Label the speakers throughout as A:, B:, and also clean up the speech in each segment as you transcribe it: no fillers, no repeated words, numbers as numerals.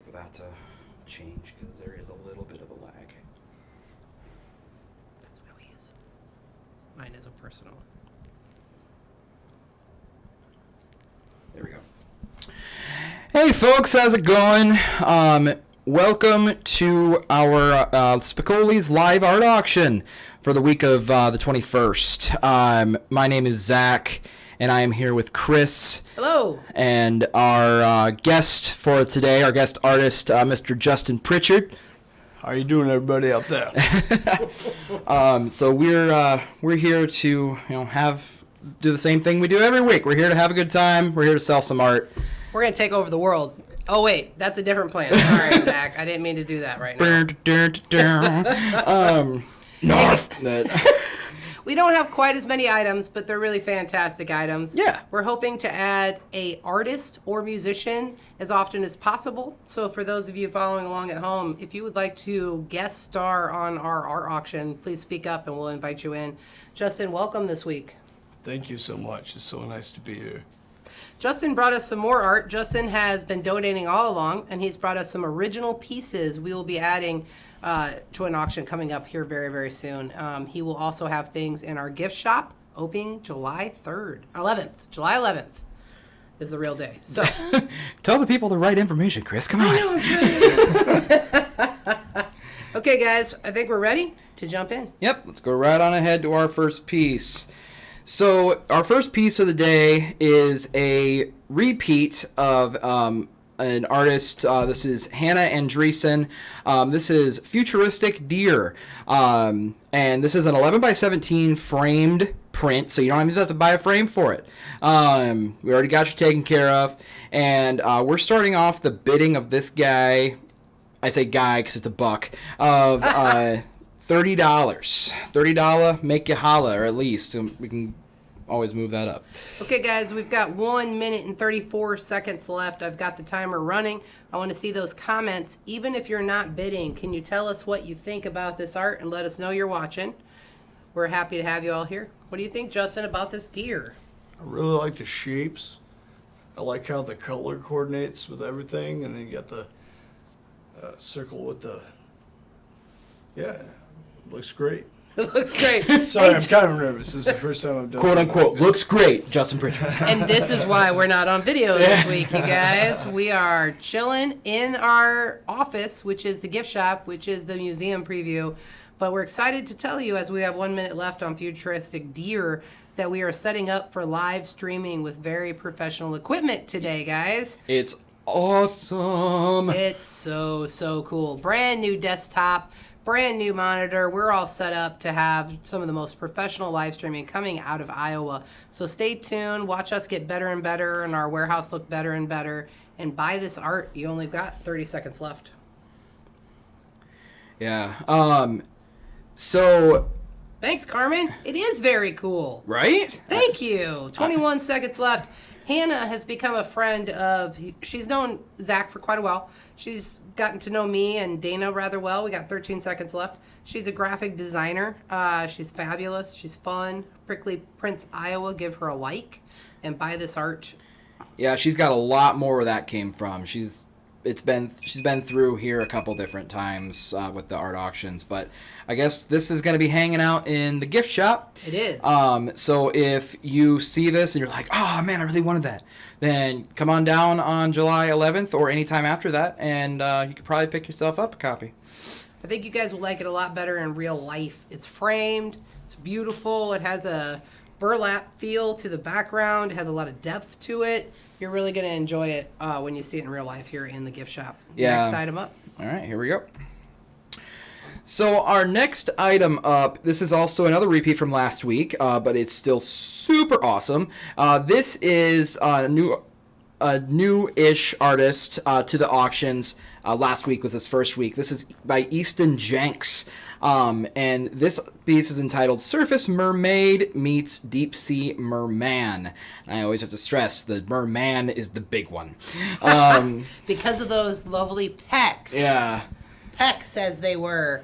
A: for that to change because there is a little bit of a lag.
B: That's what we use. Mine isn't personal.
A: There we go. Hey folks, how's it going? Welcome to our Spicolis live art auction for the week of the 21st. My name is Zach, and I am here with Chris.
B: Hello.
A: And our guest for today, our guest artist, Mr. Justin Pritchard.
C: How you doing, everybody out there?
A: So we're here to do the same thing we do every week. We're here to have a good time. We're here to sell some art.
B: We're going to take over the world. Oh, wait. That's a different plan. All right, Zach. I didn't mean to do that right now. We don't have quite as many items, but they're really fantastic items.
A: Yeah.
B: We're hoping to add a artist or musician as often as possible. So for those of you following along at home, if you would like to guest star on our art auction, please speak up and we'll invite you in. Justin, welcome this week.
C: Thank you so much. It's so nice to be here.
B: Justin brought us some more art. Justin has been donating all along, and he's brought us some original pieces we will be adding to an auction coming up here very, very soon. He will also have things in our gift shop opening July 11th. July 11th is the real day. So
A: Tell the people the right information, Chris. Come on.
B: I know I'm trying. Okay, guys, I think we're ready to jump in.
A: Yep, let's go right on ahead to our first piece. So our first piece of the day is a repeat of an artist. This is Hannah Andreasen. This is Futuristic Deer. And this is an 11 by 17 framed print, so you don't even have to buy a frame for it. We already got you taken care of. And we're starting off the bidding of this guy. I say guy because it's a buck. Of $30. $30, make you holla, or at least. We can always move that up.
B: Okay, guys, we've got 1 minute and 34 seconds left. I've got the timer running. I want to see those comments. Even if you're not bidding, can you tell us what you think about this art and let us know you're watching? We're happy to have you all here. What do you think, Justin, about this deer?
C: I really like the shapes. I like how the color coordinates with everything, and then you got the circle with the... Yeah, looks great.
B: It looks great.
C: Sorry, I'm kind of nervous. This is the first time I've done
A: Quote
C: something
A: unquote,
C: like this.
A: looks great, Justin Pritchard.
B: And this is why we're not on video this week, you guys. We are chilling in our office, which is the gift shop, which is the museum preview. But we're excited to tell you, as we have 1 minute left on Futuristic Deer, that we are setting up for live streaming with very professional equipment today, guys.
A: It's awesome.
B: It's so cool. Brand new desktop, brand new monitor. We're all set up to have some of the most professional live streaming coming out of Iowa. So stay tuned. Watch us get better and better and our warehouse look better and better. And buy this art. You only got 30 seconds left.
A: Yeah. So...
B: Thanks, Carmen. It is very cool.
A: Right?
B: Thank you. 21 seconds left. Hannah has become a friend of, she's known Zach for quite a while. She's gotten to know me and Dana rather well. We got 13 seconds left. She's a graphic designer. She's fabulous. She's fun. Prickly Prince, Iowa. Give her a like and buy this art.
A: Yeah, she's got a lot more where that came from. She's been through here a couple different times with the art auctions, but I guess this is going to be hanging out in the gift shop.
B: It is.
A: So if you see this and you're like, oh man, I really wanted that, then come on down on July 11th or anytime after that, and you could probably pick yourself up a copy.
B: I think you guys will like it a lot better in real life. It's framed. It's beautiful. It has a burlap feel to the background. It has a lot of depth to it. You're really going to enjoy it when you see it in real life here in the gift shop.
A: Yeah.
B: Next item up.
A: All right, here we go. So our next item up, this is also another repeat from last week, but it's still super awesome. This is a new-ish artist to the auctions. Last week was his first week. This is by Easton Jenks. And this piece is entitled Surface Mermaid meets Deep Sea Merman. I always have to stress the Merman is the big one.
B: Because of those lovely pecs.
A: Yeah.
B: pecs as they were.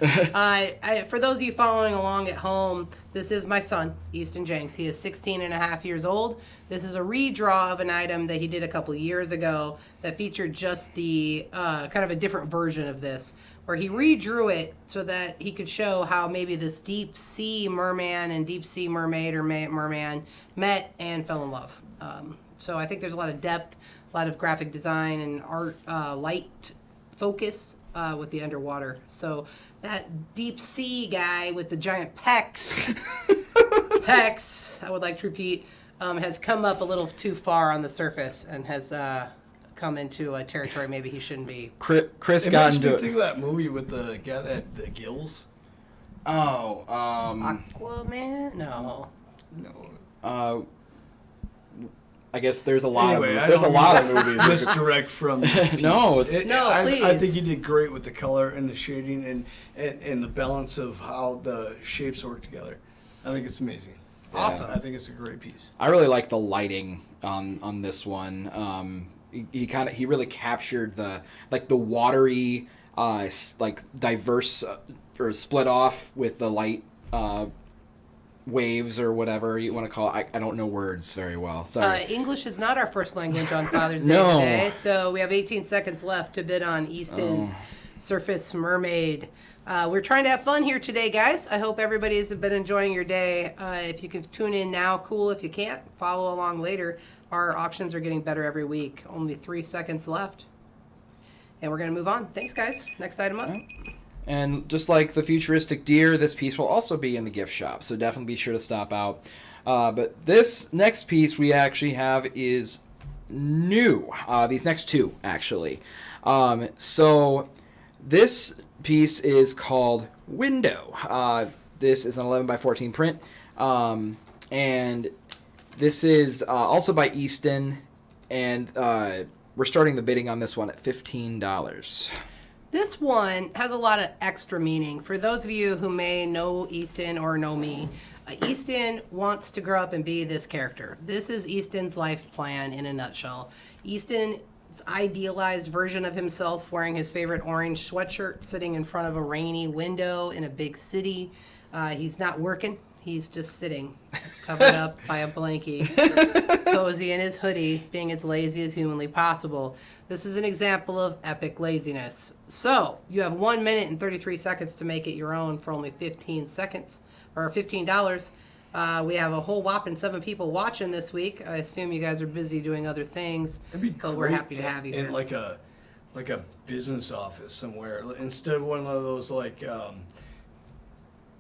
B: For those of you following along at home, this is my son, Easton Jenks. He is 16 and a half years old. This is a redraw of an item that he did a couple years ago that featured just the kind of a different version of this, where he redrew it so that he could show how maybe this deep sea merman and deep sea mermaid or merman met and fell in love. So I think there's a lot of depth, a lot of graphic design and art, light focus with the underwater. So that deep sea guy with the giant pecs, I would like to repeat, has come up a little too far on the surface and has come into a territory maybe he shouldn't be.
A: Chris
C: It
A: got
C: makes
A: into
C: me
A: it.
C: think of that movie with the guy that had the gills.
A: Oh,
B: Aquaman? No.
C: No.
A: I guess there's a lot
C: Anyway,
A: of there's a lot of movies.
C: Misdirect from this piece.
A: No, it's-
B: No,
C: I
B: please.
C: think you did great with the color and the shading and the balance of how the shapes work together. I think it's amazing.
B: Awesome.
C: I think it's a great piece.
A: I really like the lighting on this one. He really captured the watery, diverse or split off with the light waves or whatever you want to call it. I don't know words very well. Sorry.
B: English is not our first language on Father's Day
A: No.
B: today, so we have 18 seconds left to bid on Easton's Surface Mermaid. We're trying to have fun here today, guys. I hope everybody's been enjoying your day. If you can tune in now, cool. If you can't, follow along later. Our auctions are getting better every week. Only 3 seconds left. And we're going to move on. Thanks, guys. Next item up.
A: And just like the futuristic deer, this piece will also be in the gift shop, so definitely be sure to stop out. But this next piece we actually have is new. These next two, actually. So this piece is called Window. This is an 11 by 14 print. And this is also by Easton. And we're starting the bidding on this one at $15.
B: This one has a lot of extra meaning. For those of you who may know Easton or know me, Easton wants to grow up and be this character. This is Easton's life plan in a nutshell. Easton's idealized version of himself wearing his favorite orange sweatshirt, sitting in front of a rainy window in a big city. He's not working. He's just sitting, covered up by a blankie, cozy in his hoodie, being as lazy as humanly possible. This is an example of epic laziness. So, you have 1 minute and 33 seconds to make it your own for only 15 seconds, or $15. We have a whole whopping 7 people watching this week. I assume you guys are busy doing other things,
C: It'd be
B: but we're
C: great
B: happy to have you
C: in
B: here.
C: like a business office somewhere instead of one of those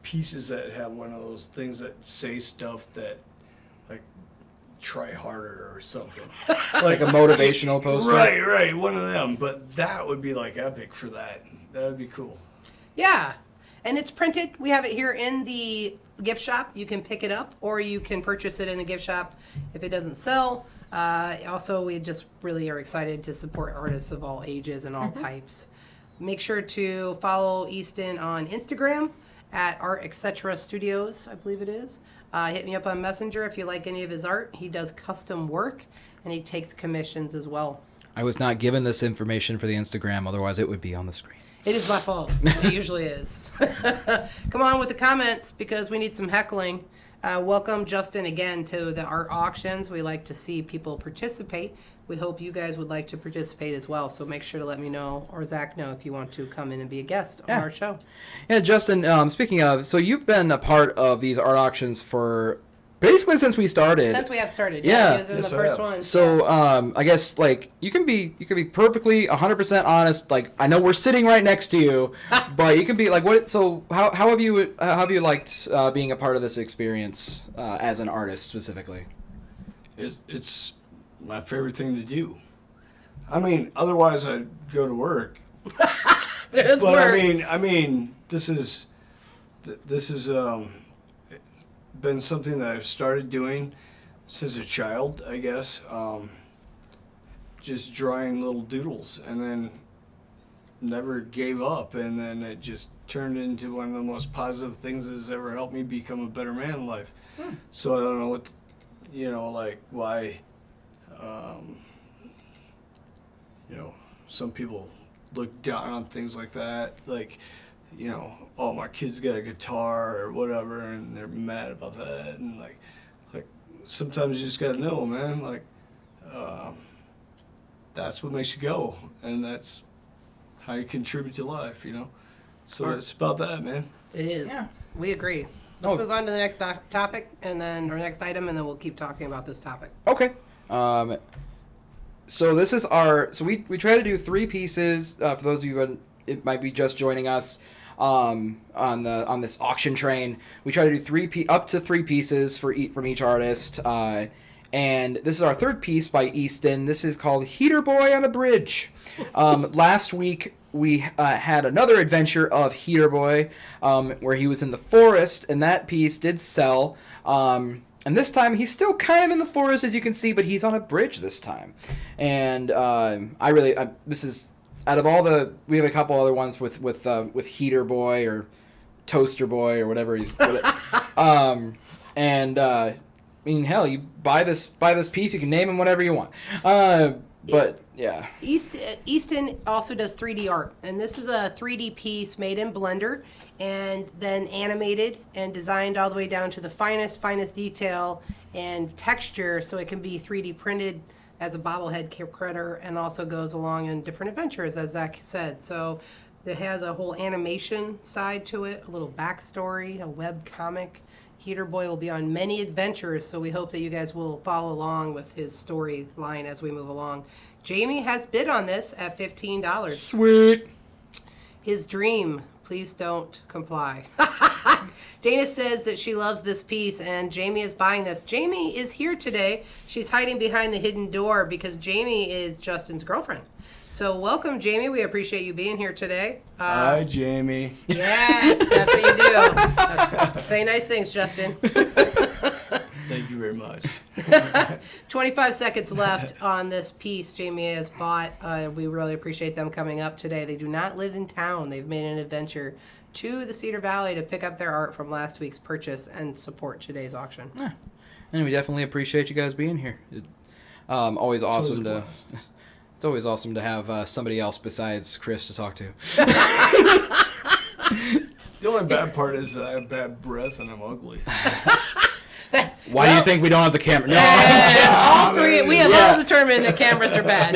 C: pieces that have one of those things that say stuff that like try harder or something.
A: Like a motivational poster.
C: Right, one of them. But that would be like epic for that. That would be cool.
B: Yeah, and it's printed. We have it here in the gift shop. You can pick it up or you can purchase it in the gift shop if it doesn't sell. Also, we just really are excited to support artists of all ages and all types. Make sure to follow Easton on Instagram at Art Etc. Studios, I believe it is. Hit me up on Messenger if you like any of his art. He does custom work and he takes commissions as well.
A: I was not given this information for the Instagram, otherwise it would be on the screen.
B: It is my fault. It usually is. Come on with the comments because we need some heckling. Welcome, Justin, again to the art auctions. We like to see people participate. We hope you guys would like to participate as well. So make sure to let me know or Zach know if you want to come in and be a guest on our show.
A: Yeah, Justin, speaking of, so you've been a part of these art auctions for basically since we started.
B: Since we have started.
A: Yeah.
B: He was in
C: Yes,
B: the
C: I
B: first
C: have.
B: one.
A: So I guess like you can be perfectly 100% honest. Like I know we're sitting right next to you, but you can be like what? So how have you liked being a part of this experience as an artist specifically?
C: It's my favorite thing to do. I mean, otherwise I'd go to work.
B: There's
C: But
B: work.
C: I mean, this is been something that I've started doing since a child, I guess. Just drawing little doodles, and then never gave up, and then it just turned into one of the most positive things that has ever helped me become a better man in life. So I don't know what, why, some people look down on things like that. Like, you know, oh, my kid's got a guitar or whatever, and they're mad about that. And like sometimes you just gotta know, man. Like, that's what makes you go, and that's how you contribute to life, you know. So it's about that, man.
B: It is. Yeah. We agree. Let's move on to the next topic, and then our next item, and then we'll keep talking about this topic.
A: Okay. So this is our. So we try to do 3 pieces. For those of you who it might be just joining us on this auction train, we try to do up to 3 pieces from each artist. And this is our 3rd piece by Easton. This is called Heater Boy on a Bridge. Last week we had another adventure of Heater Boy, where he was in the forest, and that piece did sell. And this time he's still kind of in the forest, as you can see, but he's on a bridge this time. And this is out of all we have a couple other ones with Heater Boy or Toaster Boy or whatever he's. I mean, hell, you buy this piece, you can name him whatever you want. But yeah,
B: Easton also does 3D art, and this is a 3D piece made in Blender and then animated and designed all the way down to the finest detail and texture, so it can be 3D printed as a bobblehead critter, and also goes along in different adventures, as Zach said. So it has a whole animation side to it, a little backstory, a web comic. Heater Boy will be on many adventures, so we hope that you guys will follow along with his storyline as we move along. Jamie has bid on this at $15.
A: Sweet.
B: His dream, please don't comply. Dana says that she loves this piece, and Jamie is buying this. Jamie is here today. She's hiding behind the hidden door because Jamie is Justin's girlfriend. So welcome, Jamie. We appreciate you being here today.
C: Hi, Jamie.
B: Yes, that's what you do. Say nice things, Justin.
C: Thank you very much.
B: 25 seconds left on this piece Jamie has bought. We really appreciate them coming up today. They do not live in town. They've made an adventure to the Cedar Valley to pick up their art from last week's purchase and support today's auction.
A: Yeah. And we definitely appreciate you guys being here. Always awesome to... It's always awesome to have somebody else besides Chris to talk to.
C: The only bad part is I have bad breath and I'm ugly.
A: Why do you think we don't have the camera? No,
B: all three. We have all determined that cameras are bad.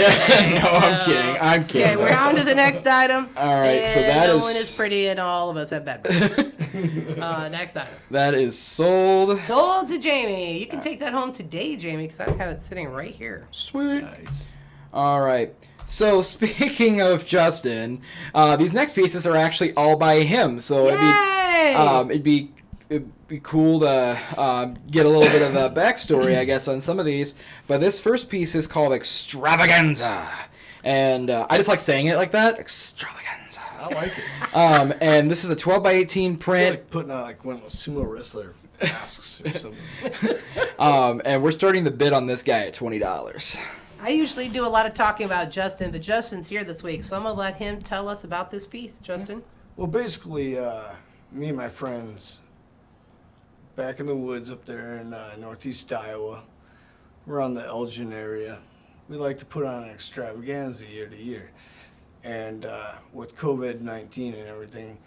A: I'm kidding.
B: Okay, we're on to the next item.
A: All right, so that
B: no one is pretty, and all of us have bad breath. Next item.
A: That is sold.
B: Sold to Jamie. You can take that home today, Jamie, because I have it sitting right here.
A: Sweet.
C: Nice.
A: All right. So speaking of Justin, these next pieces are actually all by him. So it'd be cool to get a little bit of a backstory, I guess, on some of these. But this first piece is called Extravaganza, and I just like saying it like that. Extravaganza.
C: I like it.
A: And this is a 12 by 18 print.
C: Like putting out like one of those sumo wrestler masks or something.
A: And we're starting the bid on this guy at $20.
B: I usually do a lot of talking about Justin, but Justin's here this week, so I'm going to let him tell us about this piece. Justin?
C: Well, basically, me and my friends back in the woods up there in northeast Iowa, around the Elgin area, we like to put on an extravaganza year to year. And with COVID-19 and everything,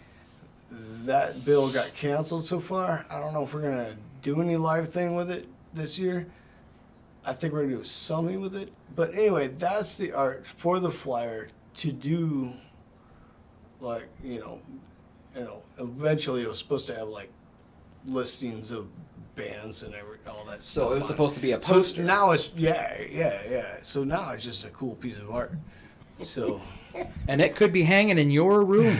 C: that bill got canceled so far. I don't know if we're going to do any live thing with it this year. I think we're going to do something with it. But anyway, that's the art for the flyer to do, like, you know, eventually it was supposed to have, like, listings of bands and all that stuff.
A: So it was supposed to be a poster.
C: So now it's, yeah. So now it's just a cool piece of art. So...
A: And it could be hanging in your room.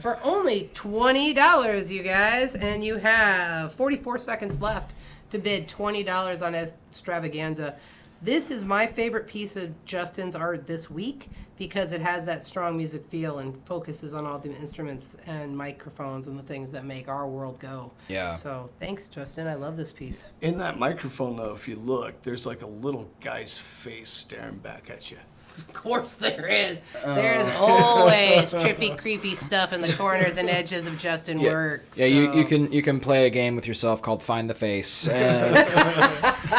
B: For only $20, you guys. And you have 44 seconds left to bid $20 on Extravaganza. This is my favorite piece of Justin's art this week because it has that strong music feel and focuses on all the instruments and microphones and the things that make our world go.
A: Yeah.
B: So thanks, Justin. I love this piece.
C: In that microphone, though, if you look, there's like a little guy's face staring back at you.
B: Of course there is. There's always trippy, creepy stuff in the corners and edges of Justin work.
A: Yeah, you can play a game with yourself called Find the Face.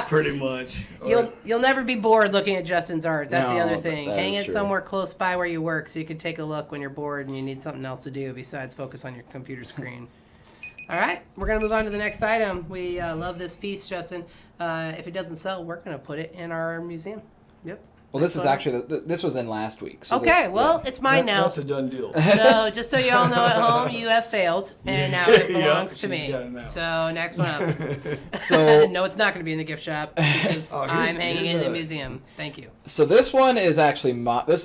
C: Pretty much.
B: You'll never be bored looking at Justin's art. That's the other thing.
A: That
B: Hang
A: is
B: it
A: true.
B: somewhere close by where you work so you can take a look when you're bored and you need something else to do besides focus on your computer screen. All right, we're going to move on to the next item. We love this piece, Justin. If it doesn't sell, we're going to put it in our museum. Yep.
A: Well, this is actually this was in last week. So
B: Okay, it's mine now.
C: That's a done deal.
B: So just so you all know at home, you have failed, and now it belongs to
C: she's
B: me.
C: got it now.
B: So next one up.
A: So
B: No, it's not going to be in the gift shop because I'm hanging in the museum. Thank you.
A: So this one is actually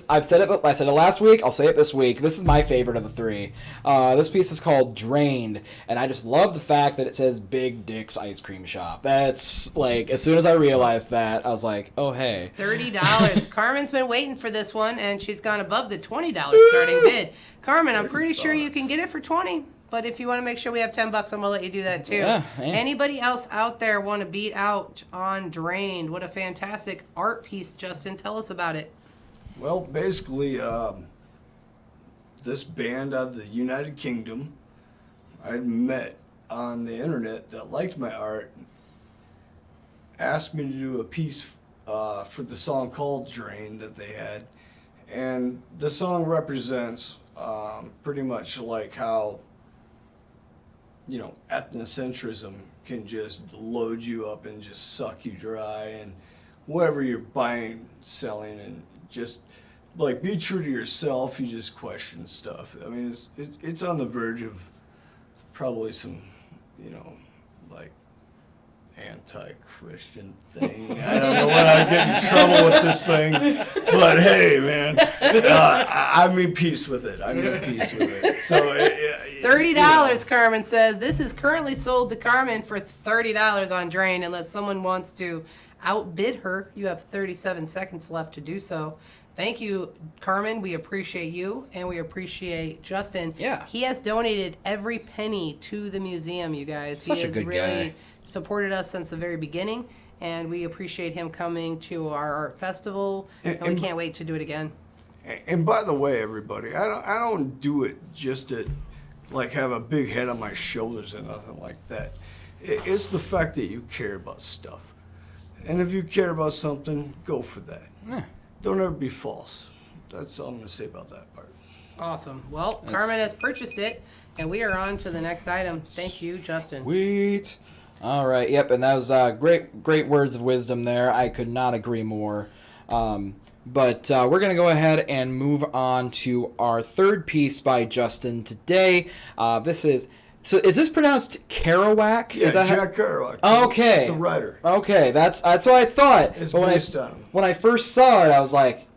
A: I've said it. I said it last week. I'll say it this week. This is my favorite of the three. This piece is called Drained, and I just love the fact that it says Big Dick's Ice Cream Shop. That's like, as soon as I realized that, I was like, oh hey.
B: $30. Carmen's been waiting for this one, and she's gone above the $20 starting bid. Carmen, I'm pretty sure you can get it for $20. But if you want to make sure we have $10, I'm going to let you do that too.
A: Yeah.
B: Anybody else out there want to beat out on Drained? What a fantastic art piece, Justin. Tell us about it.
C: Well, basically, this band out of the United Kingdom I'd met on the internet that liked my art asked me to do a piece for the song called Drain that they had. And the song represents pretty much like how, ethnocentrism can just load you up and just suck you dry, and whatever you're buying, selling, and just like be true to yourself. You just question stuff. I mean, it's on the verge of probably some, like anti-Christian thing. I don't know when I get in trouble with this thing, but hey, man, I'm in peace with it. So
B: $30, Carmen says. This is currently sold to Carmen for $30 on Drain, unless someone wants to outbid her. You have 37 seconds left to do so. Thank you, Carmen. We appreciate you, and we appreciate Justin.
A: Yeah.
B: He has donated every penny to the museum, you guys.
A: Such
B: he
A: a
B: has
A: good
B: really
A: guy.
B: supported us since the very beginning, and we appreciate him coming to our art festival, and we can't wait to do it again.
C: And by the way, everybody, I don't do it just to like have a big head on my shoulders and nothing like that. It's the fact that you care about stuff. And if you care about something, go for that.
A: Yeah.
C: Don't ever be false. That's all I'm going to say about that part.
B: Awesome. Well, Carmen has purchased it, and we are on to the next item. Thank you, Justin.
A: Sweet. All right. Yep. And that was great words of wisdom there. I could not agree more. But we're going to go ahead and move on to our third piece by Justin today. Is this pronounced Karouac?
C: Yeah,
A: Is that
C: Jack Kerouac.
A: Okay.
C: The writer.
A: Okay, that's what I thought.
C: It's
A: But
C: based on him.
A: when I first saw it, I was like,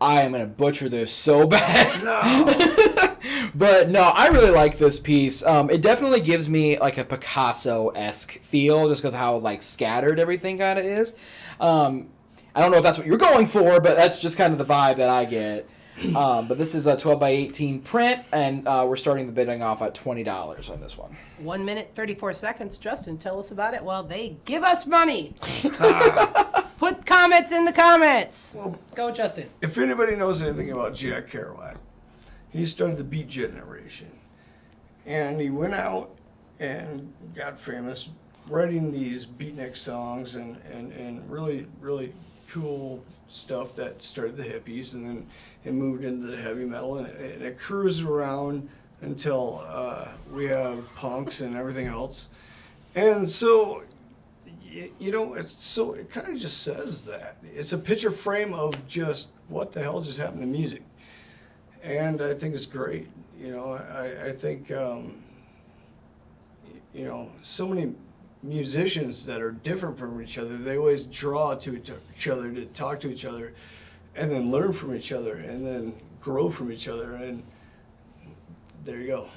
A: I am going to butcher this so bad.
C: No.
A: But no, I really like this piece. It definitely gives me like a Picasso-esque feel, just because how like scattered everything kind of is. I don't know if that's what you're going for, but that's just kind of the vibe that I get. But this is a 12 by 18 print, and we're starting the bidding off at $20 on this one.
B: 1 minute, 34 seconds. Justin, tell us about it. Well, they give us money. Put comments in the comments.
C: Well,
B: Go, Justin.
C: if anybody knows anything about Jack Kerouac, he started the Beat Generation. And he went out and got famous writing these beatnik songs and really, really cool stuff that started the hippies, and then it moved into the heavy metal, and it cruised around until we have punks and everything else. And so, it kind of just says that. It's a picture frame of just what the hell just happened to music. And I think it's great. I think, so many musicians that are different from each other, they always draw to each other to talk to each other and then learn from each other and then grow from each other, and there you go.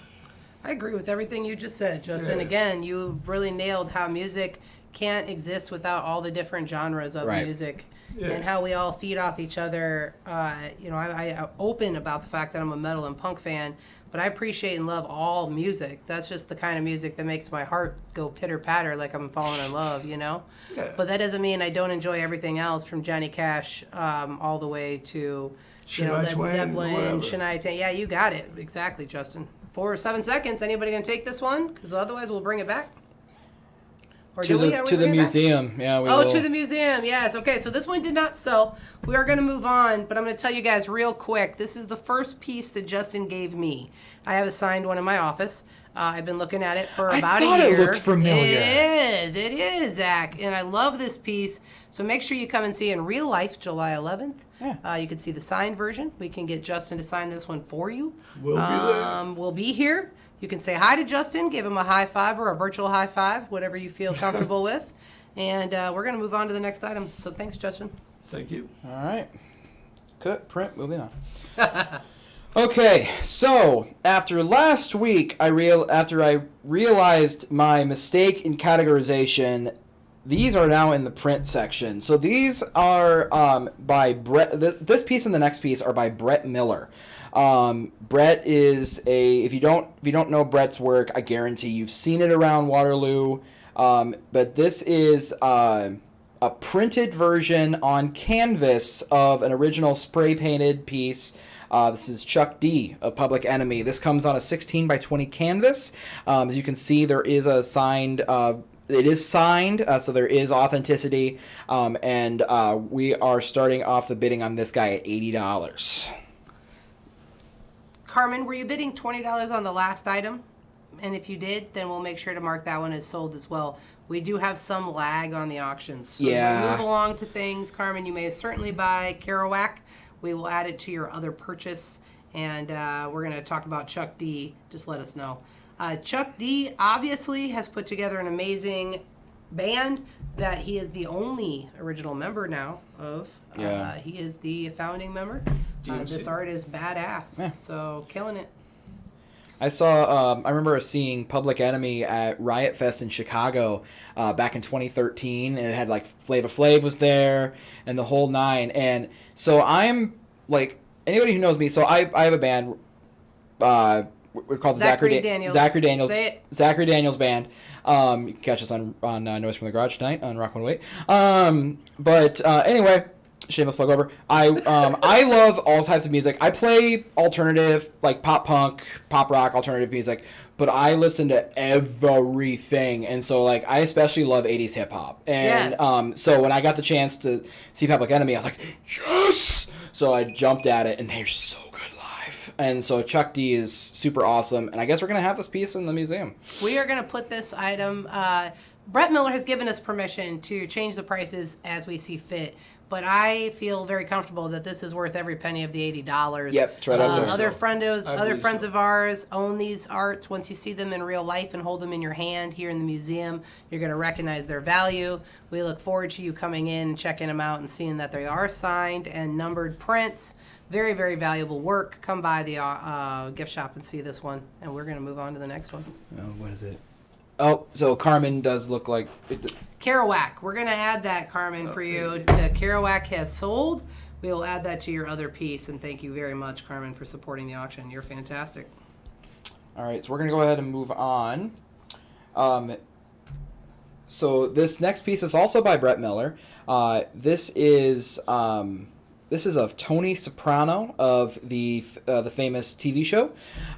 B: I agree with everything you just said, Justin.
C: Yeah.
B: Again, you really nailed how music can't exist without all the different genres of
A: Right.
B: music. and how we all feed off each other. I open about the fact that I'm a metal and punk fan, but I appreciate and love all music. That's just the kind of music that makes my heart go pitter-patter like I'm falling in love, Yeah. But that doesn't mean I don't enjoy everything else, from Johnny Cash all the way to, Led Zeppelin, Shania Twain. Yeah, you got it. Exactly, Justin. 4 or 7 seconds. Anybody going to take this one? Because otherwise we'll bring it back. Or
A: to the museum. Yeah, we will.
B: To the museum. Yes. Okay, so this one did not sell. We are going to move on, but I'm going to tell you guys real quick. This is the first piece that Justin gave me. I have a signed one in my office. I've been looking at it for about a year.
A: I thought it looked familiar.
B: It is, Zach. And I love this piece. So make sure you come and see in real life July 11th.
A: Yeah.
B: You can see the signed version. We can get Justin to sign this one for you.
C: We'll be there.
B: We'll be here. You can say hi to Justin, give him a high five or a virtual high five, whatever you feel comfortable with. And we're going to move on to the next item. So thanks, Justin.
C: Thank you.
A: All right. Cut, print, moving on. Okay, so after last week, after I realized my mistake in categorization, these are now in the print section. So these are by Bret. This piece and the next piece are by Bret Miller. Bret is if you don't know Bret's work, I guarantee you've seen it around Waterloo. But this is a printed version on canvas of an original spray painted piece. This is Chuck D of Public Enemy. This comes on a 16 by 20 canvas. As you can see, there is a signed. It is signed, so there is authenticity. And we are starting off the bidding on this guy at $80.
B: Carmen, were you bidding $20 on the last item? And if you did, then we'll make sure to mark that one as sold as well. We do have some lag on the auctions. So
A: yeah.
B: We'll move along to things. Carmen, you may certainly buy Karouac. We will add it to your other purchase. And we're going to talk about Chuck D. Just let us know. Chuck D obviously has put together an amazing band that he is the only original member now of.
A: Yeah.
B: He is the founding member. This art is badass.
A: Yeah.
B: So killing it.
A: I saw. I remember seeing Public Enemy at Riot Fest in Chicago back in 2013. And it had like Flava Flav was there and the whole nine. And so I'm like anybody who knows me. So I have a band. We're called
B: Zachary Daniels.
A: Zachary Daniels.
B: Say it.
A: Zachary Daniels Band. You can catch us on Noise from the Garage tonight on Rock 108. But anyway. Shameless plug over. I love all types of music. I play alternative, like pop punk, pop rock, alternative music, but I listen to everything. And so like I especially love 80s hip hop. And
B: yes.
A: So when I got the chance to see Public Enemy, I was like, yes! So I jumped at it and they're so good live. And so Chuck D is super awesome. And I guess we're going to have this piece in the museum.
B: We are going to put this item. Bret Miller has given us permission to change the prices as we see fit. But I feel very comfortable that this is worth every penny of the $80.
A: Yep, it's right up there.
B: Other friends of ours own these arts. Once you see them in real life and hold them in your hand here in the museum, you're going to recognize their value. We look forward to you coming in, checking them out, and seeing that they are signed and numbered prints. Very, very valuable work. Come by the gift shop and see this one. And we're going to move on to the next one.
A: Oh, what is it? Oh, so Carmen does look like...
B: Karouac. We're going to add that, Carmen, for you. The Karouac has sold. We will add that to your other piece. And thank you very much, Carmen, for supporting the auction. You're fantastic.
A: All right, so we're going to go ahead and move on. So this next piece is also by Bret Miller. This is of Tony Soprano of the famous TV show,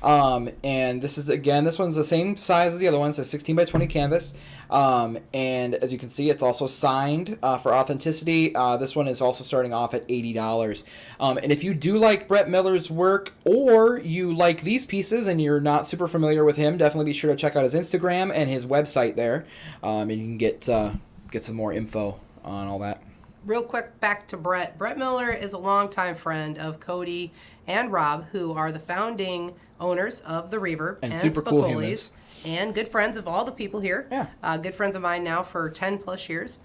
A: and this one's the same size as the other one. It's a 16 by 20 canvas, and as you can see, it's also signed for authenticity. This one is also starting off at $80. And if you do like Bret Miller's work, or you like these pieces and you're not super familiar with him, definitely be sure to check out his Instagram and his website there, and you can get some more info on all that.
B: Real quick, back to Bret. Bret Miller is a longtime friend of Cody and Rob, who are the founding owners of the Reverb
A: and super cool
B: Spicolis,
A: humans.
B: and good friends of all the people here.
A: Yeah.
B: Good friends of mine now for 10 plus years.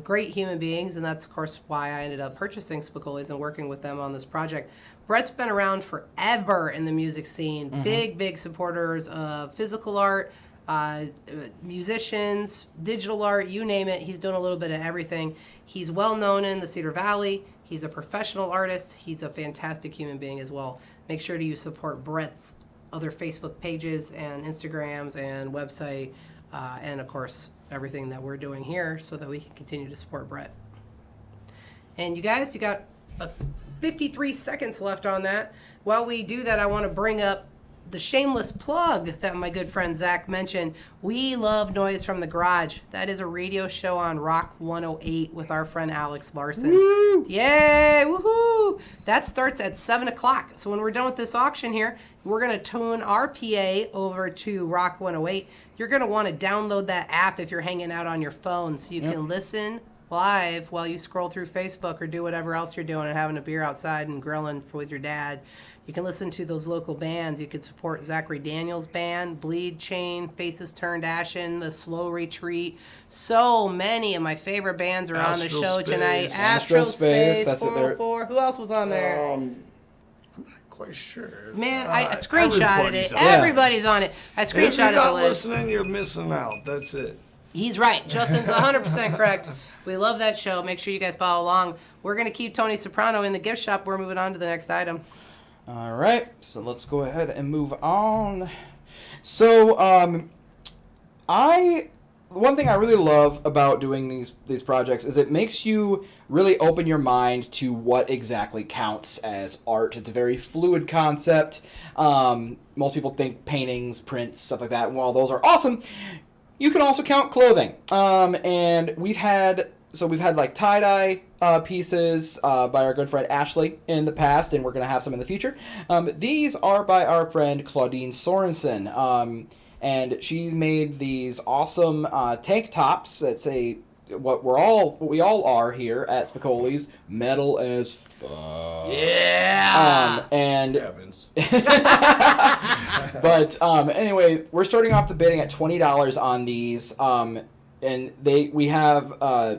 B: Great human beings, and that's, of course, why I ended up purchasing Spicolis and working with them on this project. Bret's been around forever in the music scene. Mm-hmm. Big supporters of physical art, musicians, digital art, you name it. He's doing a little bit of everything. He's well known in the Cedar Valley. He's a professional artist. He's a fantastic human being as well. Make sure you support Bret's other Facebook pages and Instagrams and website, and of course everything that we're doing here so that we can continue to support Bret. And you guys, you got 53 seconds left on that. While we do that, I want to bring up the shameless plug that my good friend Zach mentioned. We love Noise from the Garage. That is a radio show on Rock 108 with our friend Alex Larson. Woo! Yay! Woohoo! That starts at 7 o'clock. So when we're done with this auction here, we're going to tune our PA over to Rock 108. You're going to want to download that app if you're hanging out on your phone so you can listen live while you scroll through Facebook or do whatever else you're doing and having a beer outside and grilling with your dad. You can listen to those local bands. You could support Zachary Daniels' band, Bleed Chain, Faces Turned Ashen, The Slow Retreat. So many of my favorite bands are on the show tonight. Astral Space,
A: that's
B: 404. Who else was on there?
C: I'm not quite sure.
B: Man, I screenshotted it. Everybody's on it. I screenshotted the list.
C: If you're not listening, you're missing out. That's it.
B: He's right. Justin's 100% correct. We love that show. Make sure you guys follow along. We're going to keep Tony Soprano in the gift shop. We're moving on to the next item.
A: All right, so let's go ahead and move on. So, one thing I really love about doing these projects is it makes you really open your mind to what exactly counts as art. It's a very fluid concept. Most people think paintings, prints, stuff like that. And while those are awesome, you can also count clothing. And we've had like tie-dye pieces by our good friend Ashley in the past, and we're going to have some in the future. These are by our friend Claudine Sorensen, and she's made these awesome tank tops that say what we all are here at Spicolis, metal as fuck.
B: Yeah.
A: But anyway, we're starting off the bidding at $20 on these. And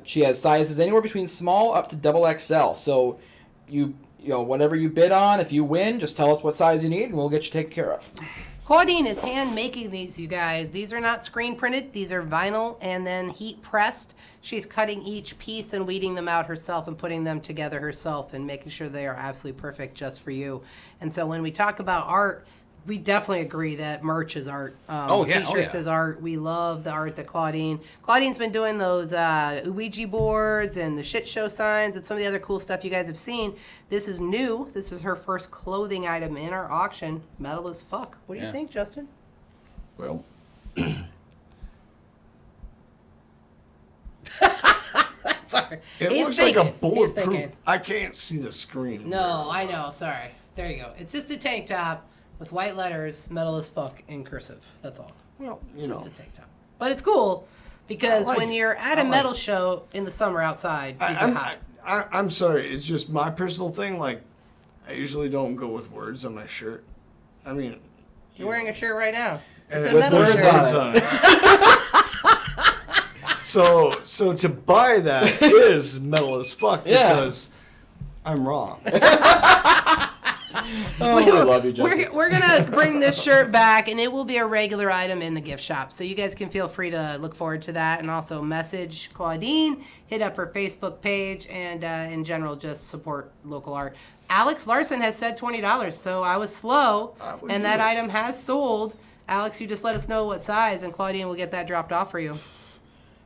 A: she has sizes anywhere between small up to double XL. So you know, whatever you bid on, if you win, just tell us what size you need and we'll get you taken care of.
B: Claudine is hand making these, you guys. These are not screen printed. These are vinyl and then heat pressed. She's cutting each piece and weeding them out herself and putting them together herself and making sure they are absolutely perfect just for you. And so when we talk about art, we definitely agree that merch is art. T-shirts is art. We love the art that Claudine's been doing those Ouija boards and the shit show signs and some of the other cool stuff you guys have seen. This is new. This is her first clothing item in our auction. Metal as fuck. What do you think, Justin?
C: Well,
B: Sorry.
C: it looks like a bulletproof. I can't see the screen.
B: No, I know. Sorry. There you go. It's just a tank top with white letters, metal as fuck in cursive. That's all.
C: Well,
B: it's just a tank top. But it's cool because when you're at a metal show in the summer outside, you get hot.
C: I'm sorry. It's just my personal thing. Like, I usually don't go with words on my shirt. I mean,
B: you're wearing a shirt right now.
C: It's
B: a metal
A: words
B: shirt.
A: on it.
C: So to buy that is metal as fuck because I'm wrong.
A: We love you, Justin.
B: We're going to bring this shirt back, and it will be a regular item in the gift shop. So you guys can feel free to look forward to that and also message Claudine, hit up her Facebook page, and in general, just support local art. Alex Larson has said $20, so I was slow, and that item has sold. Alex, you just let us know what size, and Claudine will get that dropped off for you.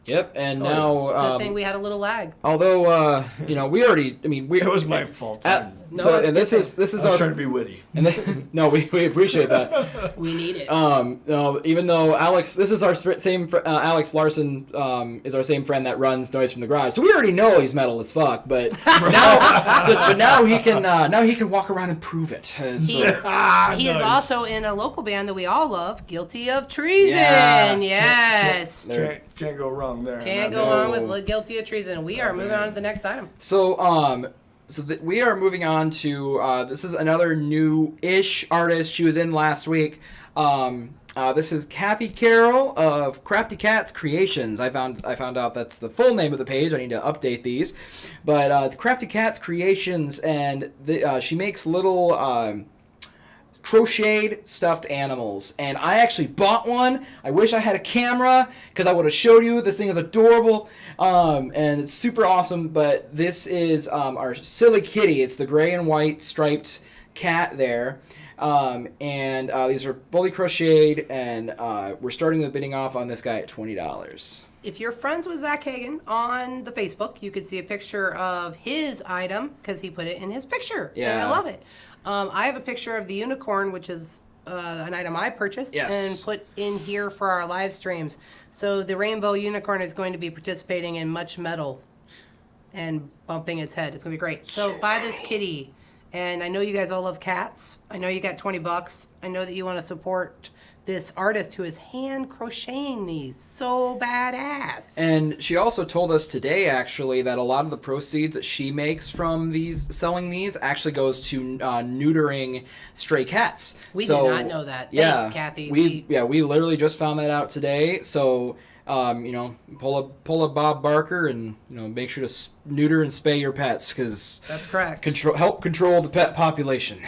A: Yep, and now...
B: Good thing we had a little lag.
A: Although, we already...
C: It was my fault.
A: This is
C: I was trying to be witty.
A: And no, we appreciate that.
B: We need it.
A: No, even though Alex Larson is our same friend that runs Noise from the Garage, so we already know he's metal as fuck. But now he can walk around and prove it.
B: He is also in a local band that we all love, Guilty of Treason. Yeah. Yes.
C: Can't go wrong there.
B: Can't go wrong with Guilty of Treason. We are moving on to the next item.
A: So we are moving on to this is another new-ish artist. She was in last week. This is Cathie Carroll of Crafty Cats Creations. I found out that's the full name of the page. I need to update these, but it's Crafty Cats Creations, and she makes little crocheted stuffed animals, and I actually bought one. I wish I had a camera because I would have showed you. This thing is adorable, and it's super awesome. But this is our silly kitty. It's the gray and white striped cat there, and these are fully crocheted, and we're starting the bidding off on this guy at $20.
B: If you're friends with Zach Hagen on the Facebook, you could see a picture of his item because he put it in his picture.
A: Yeah.
B: And I love it. I have a picture of the unicorn, which is an item I purchased and put in here for our live streams. So the rainbow unicorn is going to be participating in Much Metal and bumping its head. It's going to be great. So buy this kitty. And I know you guys all love cats. I know you got $20. I know that you want to support this artist who is hand crocheting these. So badass.
A: And she also told us today, actually, that a lot of the proceeds that she makes from selling these actually goes to neutering stray cats.
B: We did not know that.
A: Yeah,
B: Thanks, Cathie.
A: We literally just found that out today. So, pull a Bob Barker and make sure to neuter and spay your pets because
B: that's correct.
A: Help control the pet population.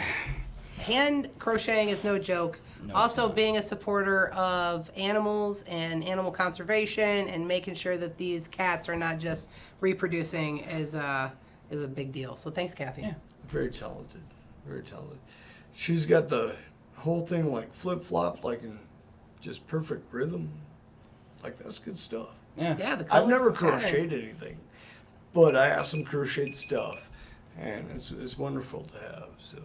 B: Hand crocheting is no joke. Also, being a supporter of animals and animal conservation and making sure that these cats are not just reproducing is a big deal. So thanks, Cathie.
C: Yeah. Very talented. Very talented. She's got the whole thing like flip-flop, like in just perfect rhythm. Like, that's good stuff.
A: Yeah.
B: Yeah, the
C: I've never
B: colors, the
C: crocheted anything, but I have some crocheted stuff, and it's wonderful to have, so...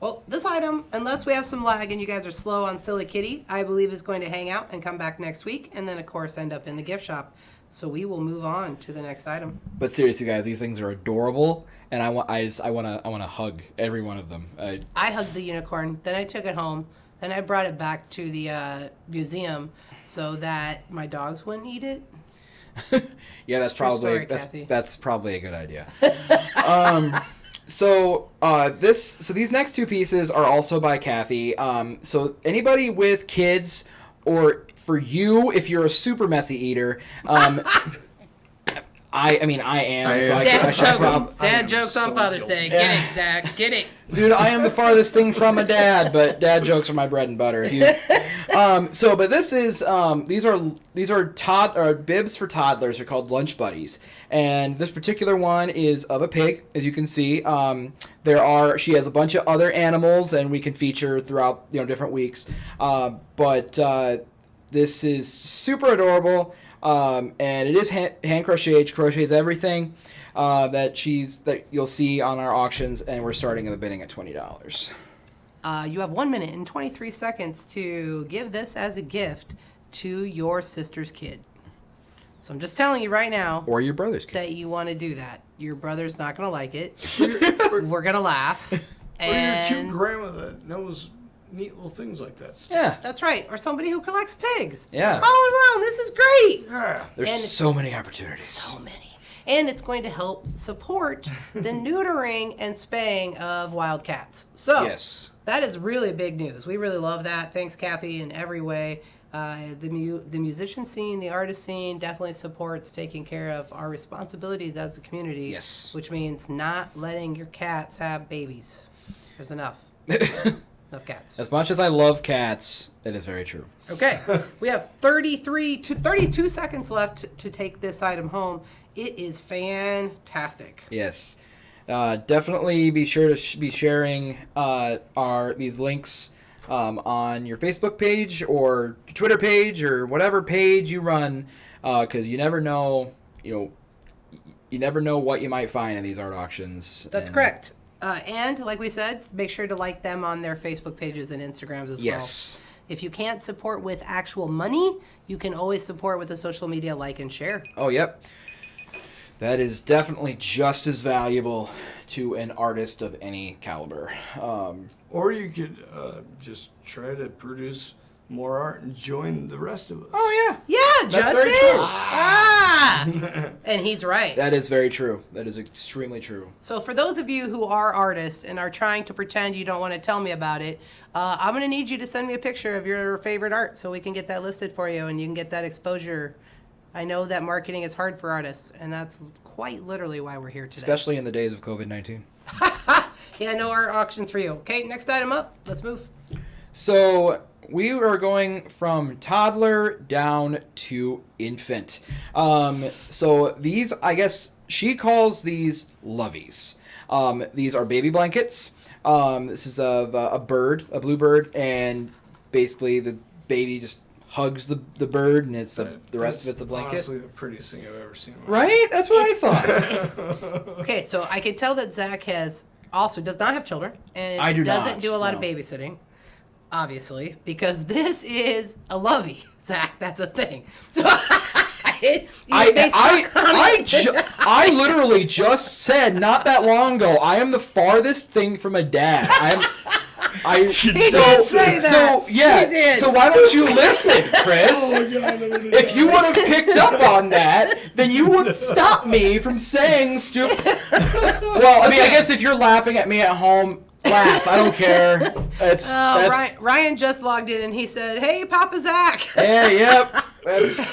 B: Well, this item, unless we have some lag and you guys are slow on Silly Kitty, I believe is going to hang out and come back next week, and then, of course, end up in the gift shop. So we will move on to the next item.
A: But seriously, guys, these things are adorable, and I want to hug every one of them.
B: I hugged the unicorn, then I took it home, then I brought it back to the museum so that my dogs wouldn't eat it.
A: Yeah, that's
B: True
A: probably
B: story,
A: that's probably a good idea. So these next two pieces are also by Cathie. So anybody with kids, or for you, if you're a super messy eater, I am.
B: Dad jokes on Father's Day. Get it, Zach. Get it.
A: Dude, I am the farthest thing from a dad, but dad jokes are my bread and butter. But this is these are bibs for toddlers. They're called Lunch Buddies, and this particular one is of a pig, as you can see. She has a bunch of other animals, and we can feature throughout different weeks. But this is super adorable, and it is hand crocheted. She crochets everything that you'll see on our auctions, and we're starting the bidding at $20.
B: You have 1 minute and 23 seconds to give this as a gift to your sister's kid. So I'm just telling you right now.
A: Or your brother's kid.
B: That you want to do that. Your brother's not going to like it. We're going to laugh.
C: Or your cute grandma that knows neat little things like that.
A: Yeah.
B: That's right. Or somebody who collects pigs.
A: Yeah.
B: Follow it around. This is great.
C: Yeah.
A: There's so many opportunities.
B: So many. And it's going to help support the neutering and spaying of wild cats. So
A: yes,
B: that is really big news. We really love that. Thanks, Cathie, in every way. The musician scene, the artist scene definitely supports taking care of our responsibilities as a community.
A: Yes.
B: Which means not letting your cats have babies. There's enough. Enough cats.
A: As much as I love cats, it is very true.
B: Okay. We have 32 seconds left to take this item home. It is fantastic.
A: Yes. Definitely be sure to be sharing these links on your Facebook page or Twitter page or whatever page you run, because you never know, you never know what you might find in these art auctions.
B: That's correct. And like we said, make sure to like them on their Facebook pages and Instagrams as well.
A: Yes.
B: If you can't support with actual money, you can always support with a social media like and share.
A: Oh, yep. That is definitely just as valuable to an artist of any caliber.
C: Or you could just try to produce more art and join the rest of us.
A: Oh, yeah.
B: Yeah,
A: That's
B: Justin.
A: very true.
B: And he's right.
A: That is very true. That is extremely true.
B: So for those of you who are artists and are trying to pretend you don't want to tell me about it, I'm going to need you to send me a picture of your favorite art so we can get that listed for you and you can get that exposure. I know that marketing is hard for artists, and that's quite literally why we're here today.
A: Especially in the days of COVID-19.
B: Yeah, no art auctions for you. Okay, next item up. Let's move.
A: So we are going from toddler down to infant. So these, I guess, she calls these Lovies. These are baby blankets. This is a bird, a blue bird, and basically the baby just hugs the bird, and it's the rest of it's a blanket.
C: Honestly, the prettiest thing I've ever seen.
A: Right? That's what I thought.
B: Okay, so I can tell that Zach does not have children, and
A: I do
B: doesn't
A: not,
B: do a lot
A: no.
B: of babysitting, obviously, because this is a lovey, Zach. That's a thing. So
A: I literally just said not that long ago, I am the farthest thing from a dad.
B: He did say that.
A: So yeah.
B: He did.
A: So why don't you listen, Chris?
C: Oh, God,
A: If you would have picked up on that, then you would stop me from saying stupid. Well, I mean, I guess if you're laughing at me at home, laugh. I don't care. That's
B: Ryan just logged in and he said, "Hey, Papa Zach."
A: Yeah, yep.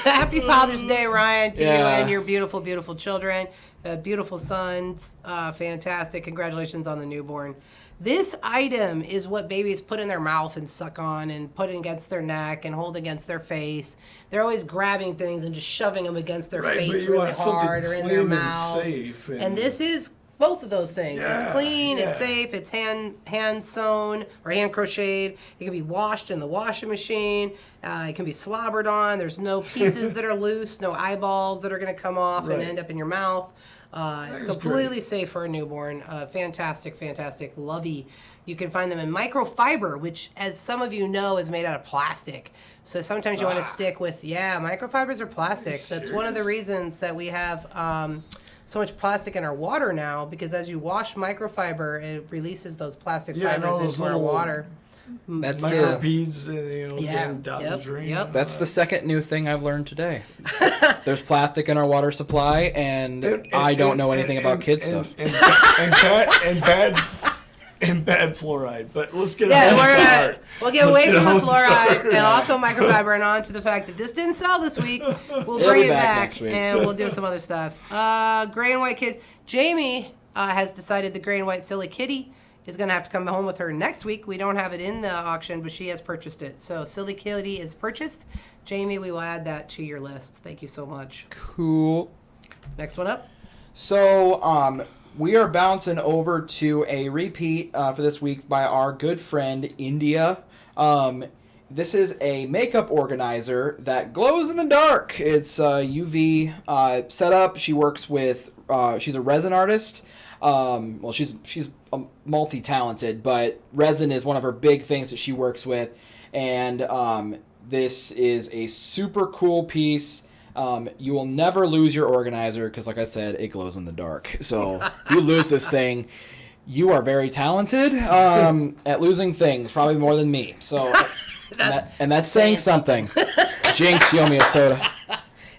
B: Happy Father's Day, Ryan, to you
A: Yeah.
B: and your beautiful, beautiful children, beautiful sons. Fantastic! Congratulations on the newborn. This item is what babies put in their mouth and suck on and put against their neck and hold against their face. They're always grabbing things and just shoving them against their face
C: but you
B: really
C: want something
B: hard or in their
C: clean and
B: mouth.
C: safe
B: And this is both of those things.
C: Yeah,
B: it's clean, it's
C: yeah.
B: safe, it's hand sewn or hand crocheted. It can be washed in the washing machine. It can be slobbered on. There's no pieces that are loose, no eyeballs that are going to come off and
C: Right.
B: end up in your mouth. It's
C: is
B: completely
C: great.
B: safe for a newborn. Fantastic, fantastic, lovey. You can find them in microfiber, which, as some of you know, is made out of plastic. So sometimes you want to stick with, microfibers are plastic. That's one of the reasons that we have so much plastic in our water now, because as you wash microfiber, it releases those plastic
C: Yeah, and all
B: fibers
C: those
B: into our
C: little
B: water.
A: That's
C: micro
A: the
C: beads,
B: Yeah.
C: getting down the
B: Yep.
C: drain.
B: Yep.
A: that's the second new thing I've learned today. There's plastic in our water supply, and I don't know anything about kid stuff.
C: And bad fluoride. But let's get
B: Yeah,
C: on
B: we'll get away from the fluoride and also microfiber and on to the fact that this didn't sell this week. We'll bring
A: be
B: it
A: back
B: back
A: next week.
B: and we'll do some other stuff. Gray and white kid. Jamie has decided the gray and white silly kitty is going to have to come home with her next week. We don't have it in the auction, but she has purchased it. So silly kitty is purchased. Jamie, we will add that to your list. Thank you so much.
A: Cool.
B: Next one up.
A: So, we are bouncing over to a repeat for this week by our good friend India. This is a makeup organizer that glows in the dark. It's UV setup. She works with. She's a resin artist. Well, she's multi-talented, but resin is one of her big things that she works with. And this is a super cool piece. You will never lose your organizer because, like I said, it glows in the dark. So if you lose this thing, you are very talented at losing things, probably more than me. So, and that's saying something. Jinx, you owe me a soda.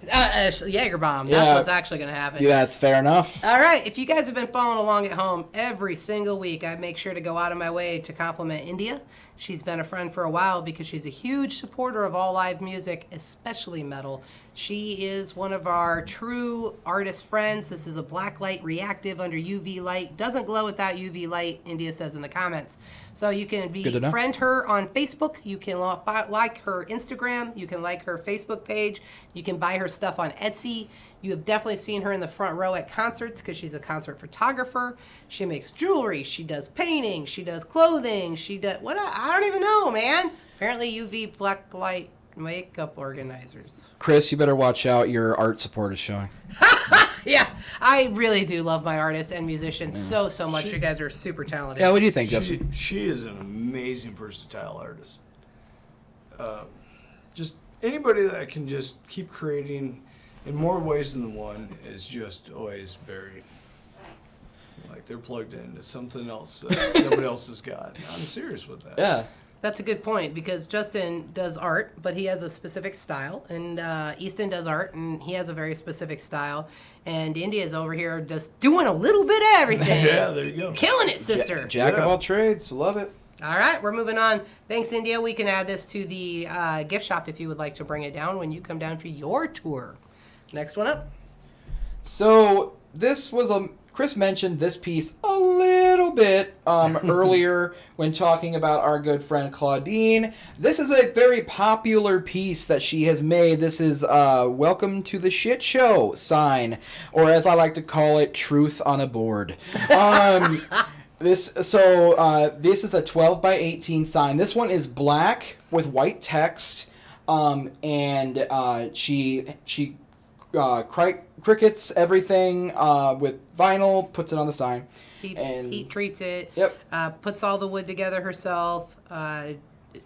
B: Jaeger bomb. That's
A: Yeah.
B: what's actually going to happen.
A: Yeah, that's fair enough.
B: All right. If you guys have been following along at home, every single week I make sure to go out of my way to compliment India. She's been a friend for a while because she's a huge supporter of all live music, especially metal. She is one of our true artist friends. This is a black light reactive under UV light. Doesn't glow without UV light, India says in the comments. So you can friend her on Facebook. You can like her Instagram. You can like her Facebook page. You can buy her stuff on Etsy. You have definitely seen her in the front row at concerts because she's a concert photographer. She makes jewelry. She does painting. She does clothing. She does I don't even know, man. Apparently UV black light makeup organizers.
A: Chris, you better watch out. Your art support is showing.
B: Yeah, I really do love my artists and musicians so much. You guys are super talented.
A: Yeah, what do you think, Justin?
C: She is an amazing versatile artist. Just anybody that can just keep creating in more ways than one is just always very, like, they're plugged into something else that nobody else has got. I'm serious with that.
A: Yeah.
B: That's a good point because Justin does art, but he has a specific style, and Easton does art, and he has a very specific style, and India's over here just doing a little bit of everything.
C: Yeah, there you go.
B: Killing it, sister.
A: Jack of all trades. Love it.
B: All right, we're moving on. Thanks, India. We can add this to the gift shop if you would like to bring it down when you come down for your tour. Next one up.
A: So this was Chris mentioned this piece a little little bit earlier when talking about our good friend Claudine. This is a very popular piece that she has made. This is Welcome to the Shit Show sign, or as I like to call it, Truth on a Board. This is a 12 by 18 sign. This one is black with white text, and she crickets everything with vinyl, puts it on the sign.
B: He treats it.
A: Yep.
B: Puts all the wood together herself.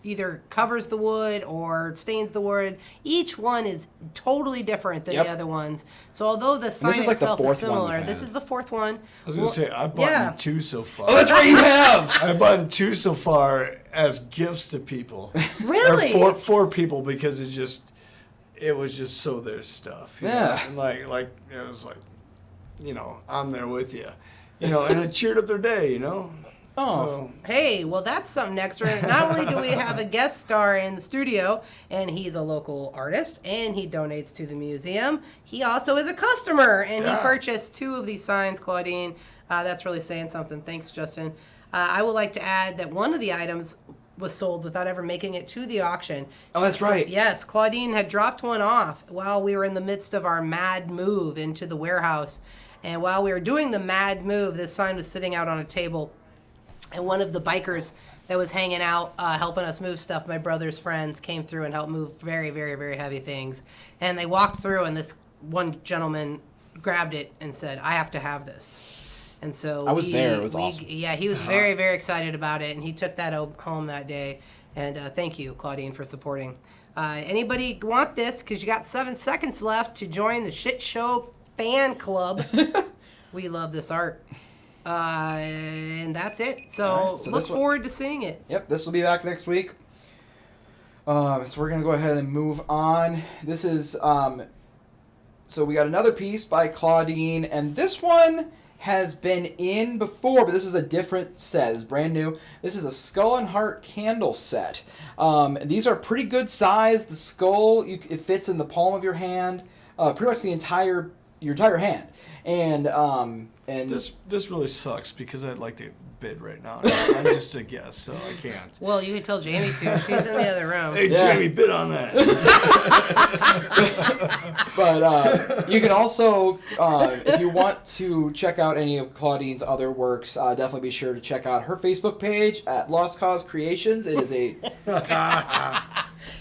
B: Either covers the wood or stains the wood. Each one is totally different than the other ones. So although the sign itself is similar, this is the fourth one.
C: I was going to say, I've bought 2 so far.
A: Oh, that's right, you have!
C: I've bought 2 so far as gifts to people.
B: Really?
C: Or for people, because it was just so their stuff. You know? And like it was like, I'm there with you. And it cheered up their day,
A: Oh.
C: So.
B: Hey, well, that's something extra. Not only do we have a guest star in the studio, and he's a local artist, and he donates to the museum, he also is a customer, and he purchased 2 of these signs, Claudine. That's really saying something. Thanks, Justin. I would like to add that one of the items was sold without ever making it to the auction.
A: Oh, that's right.
B: Yes, Claudine had dropped one off while we were in the midst of our mad move into the warehouse. And while we were doing the mad move, this sign was sitting out on a table. And one of the bikers that was hanging out, helping us move stuff, my brother's friends, came through and helped move very, very, very heavy things. And they walked through, and this one gentleman grabbed it and said, "I have to have this." And so
A: I was there. It was awesome.
B: Yeah, he was very, very excited about it, and he took that home that day. And thank you, Claudine, for supporting. Anybody want this? Because you got 7 seconds left to join the Shit Show fan club. We love this art. And that's it. So look forward to seeing it.
A: Yep, this will be back next week. So we're going to go ahead and move on. This is, so we got another piece by Claudine, and this one has been in before, but this is a different set. It's brand new. This is a Skull and Heart candle set. These are pretty good size. The skull, it fits in the palm of your hand, pretty much your entire hand. And
C: this really sucks because I'd like to bid right now. I'm just a guest, so I can't.
B: Well, you can tell Jamie to. She's in the other room.
C: Hey, Jamie, bid on that.
A: But you can also, if you want to check out any of Claudine's other works, definitely be sure to check out her Facebook page at Lost Cause Creations. It is a...